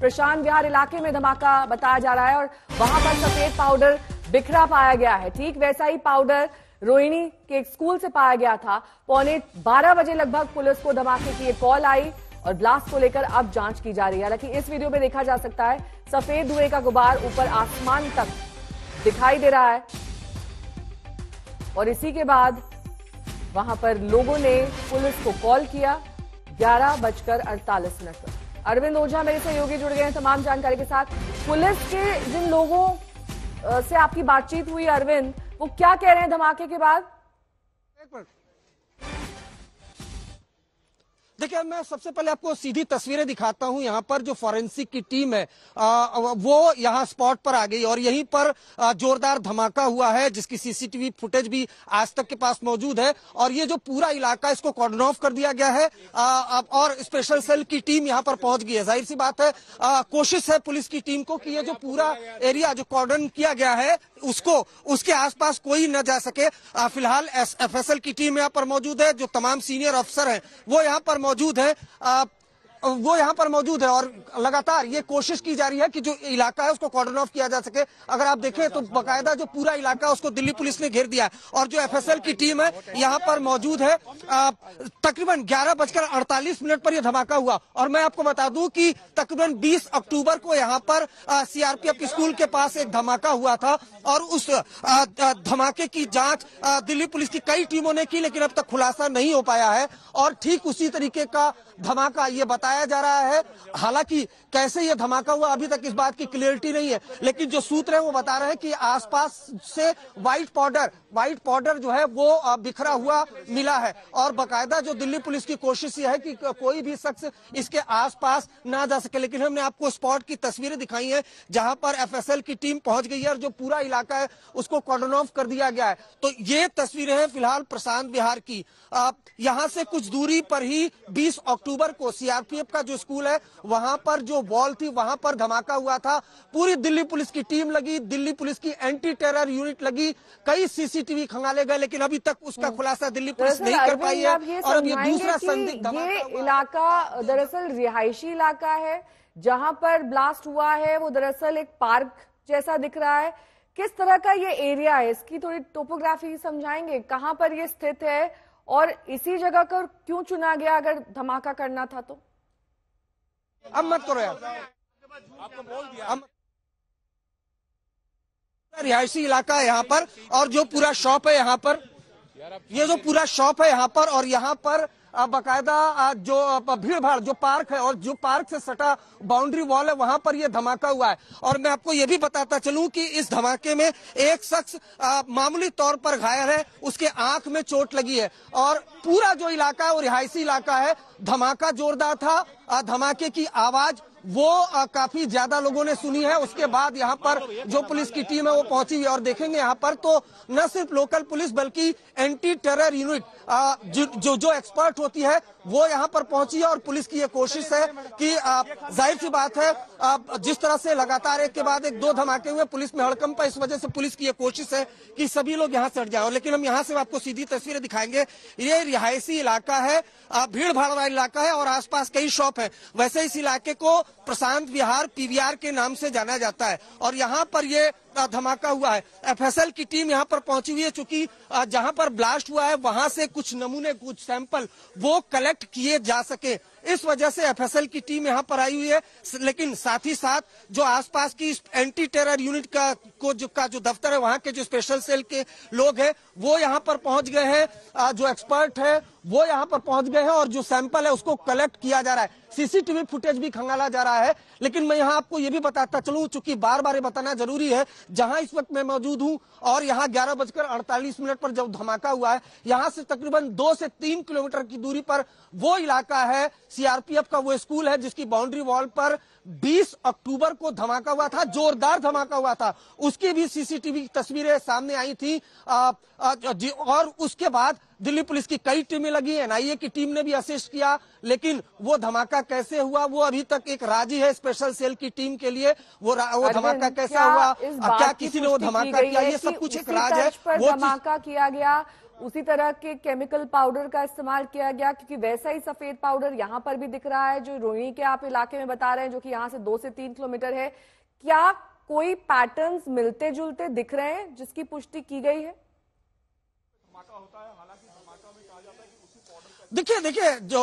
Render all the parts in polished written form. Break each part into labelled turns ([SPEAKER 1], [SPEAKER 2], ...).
[SPEAKER 1] प्रशांत विहार इलाके में धमाका बताया जा रहा है और वहां पर सफेद पाउडर बिखरा पाया गया है। ठीक वैसा ही पाउडर रोहिणी के एक स्कूल से पाया गया था। 11:15 बजे लगभग पुलिस को धमाके की एक कॉल आई और ब्लास्ट को लेकर अब जांच की जा रही है। हालांकि इस वीडियो में देखा जा सकता है सफेद धुएं का गुबार ऊपर आसमान तक दिखाई दे रहा है और इसी के बाद वहां पर लोगों ने पुलिस को कॉल किया 11:48 पर। अरविंद ओझा मेरे सहयोगी जुड़ गए हैं तमाम जानकारी के साथ। पुलिस के जिन लोगों से आपकी बातचीत हुई अरविंद, वो क्या कह रहे हैं धमाके के बाद?
[SPEAKER 2] देखिए, मैं सबसे पहले आपको सीधी तस्वीरें दिखाता हूं। यहाँ पर जो फॉरेंसिक की टीम है वो यहाँ स्पॉट पर आ गई और यहीं पर जोरदार धमाका हुआ है जिसकी सीसीटीवी फुटेज भी आज तक के पास मौजूद है। और ये जो पूरा इलाका इसको कॉर्डन ऑफ कर दिया गया है और स्पेशल सेल की टीम यहाँ पर पहुंच गई है। जाहिर सी बात है, कोशिश है पुलिस की टीम को कि ये जो पूरा एरिया जो कॉर्डन किया गया है उसके आसपास कोई न जा सके। फिलहाल एफएसएल की टीम यहाँ पर मौजूद है, जो तमाम सीनियर अफसर हैं वो यहाँ पर मौजूद है और लगातार ये कोशिश की जा रही है कि जो इलाका है उसको कॉर्डन ऑफ किया जा सके। अगर आप देखें तो बकायदा जो पूरा इलाका है उसको दिल्ली पुलिस ने घेर दिया है और जो एफएसएल की टीम है यहाँ पर मौजूद है। तकरीबन 11:48 पर यह धमाका हुआ और मैं आपको बता दूं कि तकरीबन 20 अक्टूबर को यहाँ पर सीआरपीएफ स्कूल के पास एक धमाका हुआ था और उस धमाके की जांच दिल्ली पुलिस की कई टीमों ने की, लेकिन अब तक खुलासा नहीं हो पाया है। और ठीक उसी तरीके का धमाका ये बताया जा रहा है। हालांकि कैसे ये धमाका हुआ अभी तक इस बात की क्लियरिटी नहीं है, लेकिन जो सूत्र है वो बता रहे हैं कि आसपास से व्हाइट पाउडर जो है वो बिखरा हुआ मिला है और बकायदा जो दिल्ली पुलिस की कोशिश ये है कि कोई भी शख्स इसके आसपास ना जा सके। लेकिन हमने आपको स्पॉट की तस्वीरें दिखाई है जहां पर एफएसएल की टीम पहुंच गई है और जो पूरा इलाका है उसको कॉर्डन ऑफ कर दिया गया है। तो ये तस्वीरें हैं फिलहाल प्रशांत विहार की। यहां से कुछ दूरी पर ही 20 अक्टूबर को सीआरपीएफ का जो स्कूल है वहां पर जो वॉल थी वहां पर धमाका हुआ था। पूरी दिल्ली पुलिस की टीम लगी, दिल्ली पुलिस की एंटी टेरर यूनिट लगी, कई सीसीटीवी खंगाले गए, लेकिन अभी तक उसका खुलासा दिल्ली पुलिस नहीं कर पाई है। और अब ये दूसरा संदिग्ध
[SPEAKER 1] ये इलाका दरअसल रिहायशी इलाका है जहां पर ब्लास्ट हुआ है, वो दरअसल एक पार्क जैसा दिख रहा है। किस तरह का ये एरिया है, इसकी थोड़ी टोपोग्राफी समझाएंगे, कहां पर ये स्थित है और इसी जगह को क्यों चुना गया अगर धमाका करना था तो?
[SPEAKER 2] अब मत करो यार, आपको बोल दिया। रिहायशी इलाका है यहाँ पर और जो पूरा शॉप है यहाँ पर, ये जो पूरा शॉप है यहाँ पर और यहाँ पर बकायदा जो भीड़ भाड़ जो पार्क है और जो पार्क से सटा बाउंड्री वॉल है वहां पर यह धमाका हुआ है। और मैं आपको यह भी बताता चलूं कि इस धमाके में एक शख्स मामूली तौर पर घायल है, उसके आंख में चोट लगी है और पूरा जो इलाका है वो रिहायशी इलाका है। धमाका जोरदार था, धमाके की आवाज वो काफी ज्यादा लोगों ने सुनी है। उसके बाद यहाँ पर जो पुलिस की टीम है वो पहुंची हुई है और देखेंगे यहाँ पर तो न सिर्फ लोकल पुलिस बल्कि एंटी टेरर यूनिट जो एक्सपर्ट होती है वो यहाँ पर पहुंची है। और पुलिस की ये कोशिश है कि जाहिर सी बात है जिस तरह से लगातार एक के बाद एक दो धमाके हुए, पुलिस में हड़कंप है, इस वजह से पुलिस की ये कोशिश है कि सभी लोग यहाँ से हट जाए। लेकिन हम यहाँ से आपको सीधी तस्वीरें दिखाएंगे। ये रिहायशी इलाका है, भीड़ भाड़ वाला इलाका है और आसपास कई शॉप है। वैसे इस इलाके को प्रशांत विहार पीवीआर के नाम से जाना जाता है और यहाँ पर ये धमाका हुआ है। एफएसएल की टीम यहाँ पर पहुंची हुई है, चूंकि जहाँ पर ब्लास्ट हुआ है वहां से कुछ नमूने, कुछ सैंपल वो कलेक्ट किए जा सके, इस वजह से एफएसएल की टीम यहाँ पर आई हुई है। लेकिन साथ ही साथ जो आसपास की एंटी टेरर यूनिट का जो दफ्तर है वहां के जो स्पेशल सेल के लोग हैं वो यहाँ पर पहुंच गए हैं, जो एक्सपर्ट है वो यहाँ पर पहुंच गए हैं और जो सैंपल है उसको कलेक्ट किया जा रहा है। सीसीटीवी फुटेज भी खंगाला जा रहा है। लेकिन मैं यहाँ आपको ये भी बताता चलूं, चूंकि बार बार ये बताना जरूरी है, जहां इस वक्त मैं मौजूद हूं और यहाँ 11:48 पर जब धमाका हुआ है, यहाँ से तकरीबन 2 से 3 किलोमीटर की दूरी पर वो इलाका है, सीआरपीएफ का वो स्कूल है जिसकी बाउंड्री वॉल पर 20 अक्टूबर को धमाका हुआ था, जोरदार धमाका हुआ था। उसकी भी सीसीटीवी तस्वीरें सामने आई थी और उसके बाद दिल्ली पुलिस की कई टीमें लगी, एनआईए की टीम ने भी असिस्ट किया। लेकिन वो धमाका कैसे हुआ वो अभी तक एक राज ही है स्पेशल सेल की टीम के लिए। वो धमाका कैसा हुआ, क्या किसी ने वो धमाका किया, ये सब कुछ एक राज है।
[SPEAKER 1] वो धमाका किया गया उसी तरह के केमिकल पाउडर का इस्तेमाल किया गया, क्योंकि वैसा ही सफेद पाउडर यहाँ पर भी दिख रहा है जो रोहिणी के आप इलाके में बता रहे हैं, जो कि यहाँ से 2 से 3 किलोमीटर है। क्या कोई पैटर्न्स मिलते जुलते दिख रहे हैं जिसकी पुष्टि की गई है?
[SPEAKER 2] देखिए जो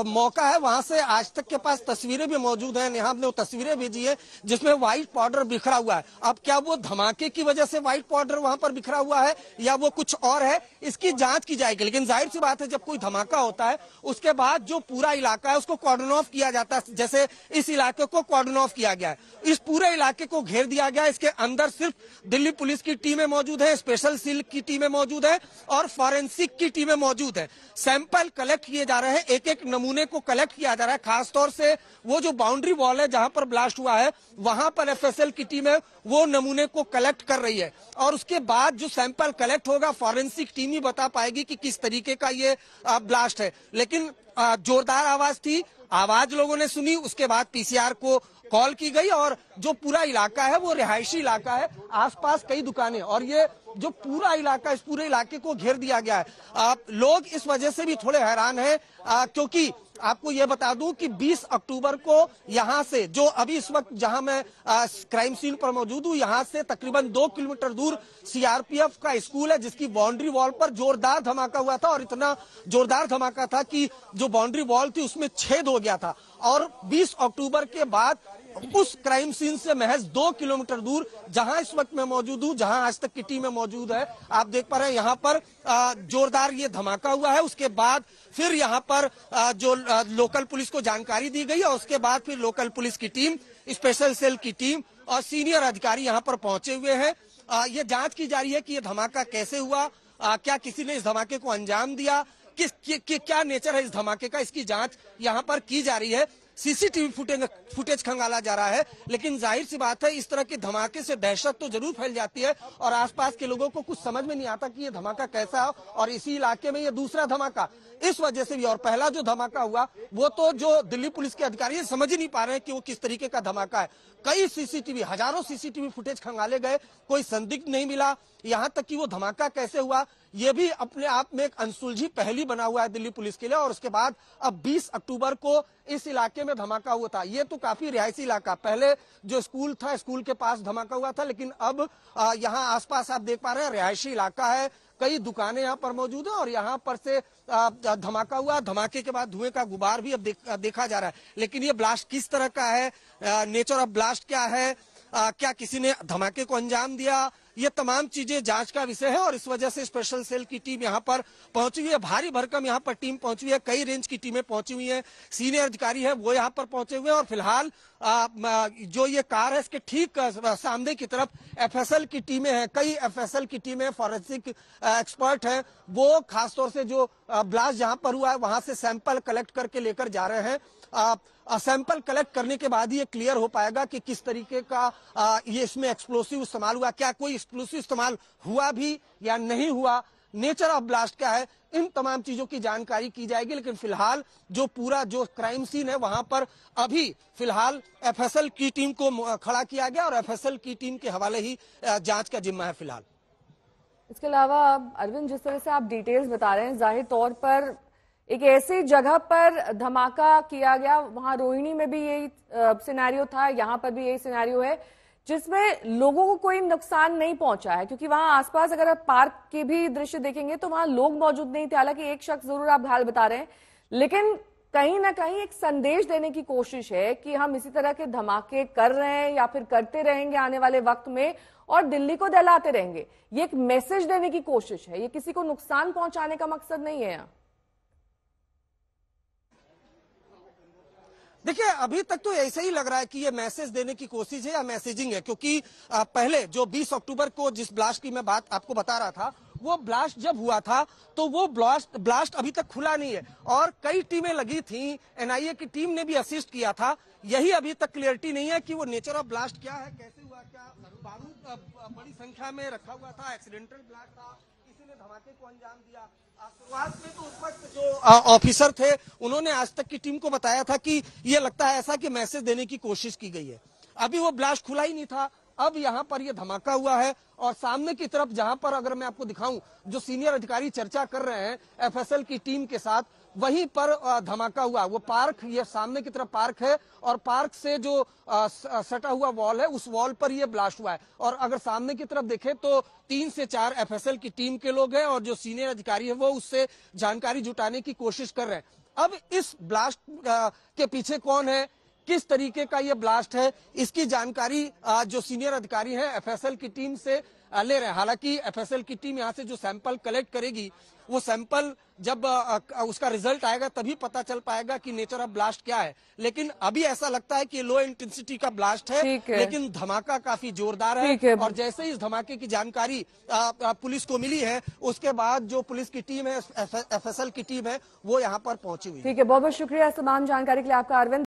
[SPEAKER 2] मौका है वहां से आज तक के पास तस्वीरें भी मौजूद हैं। नेहा ने वो तस्वीरें भेजी है जिसमें व्हाइट पाउडर बिखरा हुआ है। अब क्या वो धमाके की वजह से व्हाइट पाउडर वहां पर बिखरा हुआ है या वो कुछ और है, इसकी जांच की जाएगी। लेकिन जाहिर सी बात है, जब कोई धमाका होता है उसके बाद जो पूरा इलाका है उसको कॉर्डन ऑफ किया जाता है। जैसे इस इलाके को कॉर्डन ऑफ किया गया है, इस पूरे इलाके को घेर दिया गया। इसके अंदर सिर्फ दिल्ली पुलिस की टीमें मौजूद है, स्पेशल सेल की टीमें मौजूद है और फॉरेंसिक की टीमें मौजूद है। सैंपल कलेक्ट किए जा रहे हैं, एक एक नमूने को कलेक्ट किया जा रहा है। खासतौर से वो जो बाउंड्री वॉल है जहां पर ब्लास्ट हुआ है वहां पर एफएसएल की टीम है, वो नमूने को कलेक्ट कर रही है और उसके बाद जो सैंपल कलेक्ट होगा फॉरेंसिक टीम ही बता पाएगी कि किस तरीके का ये ब्लास्ट है। लेकिन जोरदार आवाज थी, आवाज लोगों ने सुनी, उसके बाद पीसीआर को कॉल की गई और जो पूरा इलाका है वो रिहायशी इलाका है, आसपास कई दुकानें और ये जो पूरा इलाका, इस पूरे इलाके को घेर दिया गया है। लोग इस वजह से भी थोड़े हैरान हैं क्योंकि आपको ये बता दूं कि 20 अक्टूबर को यहां से, जो अभी इस वक्त जहां मैं क्राइम सीन पर मौजूद हूं, यहां से तकरीबन 2 किलोमीटर दूर सीआरपीएफ का स्कूल है जिसकी बाउंड्री वॉल पर जोरदार धमाका हुआ था और इतना जोरदार धमाका था कि जो बाउंड्री वॉल थी उसमें छेद हो गया था। और 20 अक्टूबर के बाद उस क्राइम सीन से महज 2 किलोमीटर दूर जहां इस वक्त मैं मौजूद हूं, जहां आज तक की टीमें मौजूद है, आप देख पा रहे हैं यहां पर जोरदार ये धमाका हुआ है। उसके बाद फिर यहां पर जो लोकल पुलिस को जानकारी दी गई और उसके बाद फिर लोकल पुलिस की टीम, स्पेशल सेल की टीम और सीनियर अधिकारी यहां पर पहुंचे हुए हैं। ये जांच की जा रही है कि ये धमाका कैसे हुआ, क्या किसी ने इस धमाके को अंजाम दिया, क्या नेचर है इस धमाके का, इसकी जांच यहां पर की जा रही है। सीसीटीवी फुटेज खंगाला जा रहा है। लेकिन जाहिर सी बात है, इस तरह के धमाके से दहशत तो जरूर फैल जाती है और आसपास के लोगों को कुछ समझ में नहीं आता कि ये धमाका कैसा है और इसी इलाके में ये दूसरा धमाका, इस वजह से भी। और पहला जो धमाका हुआ वो तो जो दिल्ली पुलिस के अधिकारी समझ ही नहीं पा रहे हैं कि वो किस तरीके का धमाका है। कई सीसीटीवी, हजारों सीसीटीवी फुटेज खंगाले गए, कोई संदिग्ध नहीं मिला। यहां तक कि वो धमाका कैसे हुआ ये भी अपने आप में एक अनसुलझी पहेली बना हुआ है दिल्ली पुलिस के लिए। और उसके बाद अब 20 अक्टूबर को इस इलाके में धमाका हुआ था। ये तो काफी रिहायशी इलाका, पहले जो स्कूल था, स्कूल के पास धमाका हुआ था, लेकिन अब यहाँ आसपास आप देख पा रहे हैं रिहायशी इलाका है, कई दुकानें यहाँ पर मौजूद है और यहाँ पर से धमाका हुआ। धमाके के बाद धुएं का गुबार भी अब देखा जा रहा है। लेकिन ये ब्लास्ट किस तरह का है, नेचर ऑफ ब्लास्ट क्या है, क्या किसी ने धमाके को अंजाम दिया, ये तमाम चीजें जांच का विषय है। और इस वजह से स्पेशल सेल की टीम यहाँ पर पहुंची हुई है, भारी भरकम यहाँ पर टीम पहुंची हुई है, कई रेंज की टीमें पहुंची हुई हैं, सीनियर अधिकारी है वो यहाँ पर पहुंचे हुए हैं। और फिलहाल जो ये कार है इसके ठीक सामने की तरफ एफएसएल की टीमें हैं, कई एफएसएल की टीमें, फॉरेंसिक एक्सपर्ट हैं, वो खासतौर से जो ब्लास्ट जहां पर हुआ है वहां से सैंपल कलेक्ट करके लेकर जा रहे हैं। सैंपल कलेक्ट करने के बाद ही ये क्लियर हो पाएगा कि किस तरीके का ये इसमें एक्सप्लोसिव इस्तेमाल हुआ, क्या कोई एक्सप्लोसिव इस्तेमाल हुआ भी या नहीं हुआ, नेचर ऑफ ब्लास्ट क्या है, इन तमाम चीजों की जानकारी की जाएगी। लेकिन फिलहाल जो पूरा जो क्राइम सीन है वहां पर अभी फिलहाल एफएसएल की टीम को खड़ा किया गया और एफएसएल की टीम के हवाले ही जांच का जिम्मा है फिलहाल।
[SPEAKER 1] इसके अलावा अरविंद, जिस तरह से आप डिटेल्स बता रहे हैं, जाहिर तौर पर एक ऐसी जगह पर धमाका किया गया, वहां रोहिणी में भी यही सिनेरियो था, यहाँ पर भी यही सिनेरियो है, जिसमें लोगों को कोई नुकसान नहीं पहुंचा है, क्योंकि वहां आसपास अगर आप पार्क के भी दृश्य देखेंगे तो वहां लोग मौजूद नहीं थे। हालांकि एक शख्स जरूर आप हाल बता रहे हैं, लेकिन कहीं ना कहीं एक संदेश देने की कोशिश है कि हम इसी तरह के धमाके कर रहे हैं या फिर करते रहेंगे आने वाले वक्त में और दिल्ली को दहलाते रहेंगे। ये एक मैसेज देने की कोशिश है, ये किसी को नुकसान पहुंचाने का मकसद नहीं है। यहाँ
[SPEAKER 2] देखिए, अभी तक तो ऐसे ही लग रहा है कि ये मैसेज देने की कोशिश है या मैसेजिंग है, क्योंकि पहले जो 20 अक्टूबर को जिस ब्लास्ट की मैं बात आपको बता रहा था, वो ब्लास्ट जब हुआ था तो वो ब्लास्ट अभी तक खुला नहीं है और कई टीमें लगी थी, एनआईए की टीम ने भी असिस्ट किया था। यही अभी तक क्लियरिटी नहीं है कि वो नेचर ऑफ ब्लास्ट क्या है, कैसे हुआ, क्या बारूद बड़ी संख्या में रखा हुआ था, एक्सीडेंटल ब्लास्ट था, किसी ने धमाके को अंजाम दिया। शुरुआत में तो उस वक्त जो ऑफिसर थे उन्होंने आज तक की टीम को बताया था कि ये लगता है ऐसा कि मैसेज देने की कोशिश की गई है। अभी वो ब्लास्ट खुला ही नहीं था, अब यहाँ पर ये धमाका हुआ है और सामने की तरफ जहां पर अगर मैं आपको दिखाऊं जो सीनियर अधिकारी चर्चा कर रहे हैं एफएसएल की टीम के साथ, वहीं पर धमाका हुआ। वो पार्क, ये सामने की तरफ पार्क है और पार्क से जो सटा हुआ वॉल है उस वॉल पर ये ब्लास्ट हुआ है। और अगर सामने की तरफ देखें तो 3 से 4 एफएसएल की टीम के लोग हैं और जो सीनियर अधिकारी है वो उससे जानकारी जुटाने की कोशिश कर रहे हैं। अब इस ब्लास्ट के पीछे कौन है, किस तरीके का ये ब्लास्ट है, इसकी जानकारी जो सीनियर अधिकारी हैं एफएसएल की टीम से ले रहे हैं। हालांकि एफएसएल की टीम यहां से जो सैंपल कलेक्ट करेगी, वो सैंपल जब उसका रिजल्ट आएगा तभी पता चल पाएगा कि नेचर ऑफ ब्लास्ट क्या है। लेकिन अभी ऐसा लगता है कि लो इंटेंसिटी का ब्लास्ट है, लेकिन धमाका काफी जोरदार है। और जैसे ही इस धमाके की जानकारी पुलिस को मिली है, उसके बाद जो पुलिस की टीम है, एफएसएल की टीम है, वो यहाँ पर पहुंची हुई है।
[SPEAKER 1] ठीक है, बहुत बहुत शुक्रिया इस तमाम जानकारी के लिए आपका अरविंद।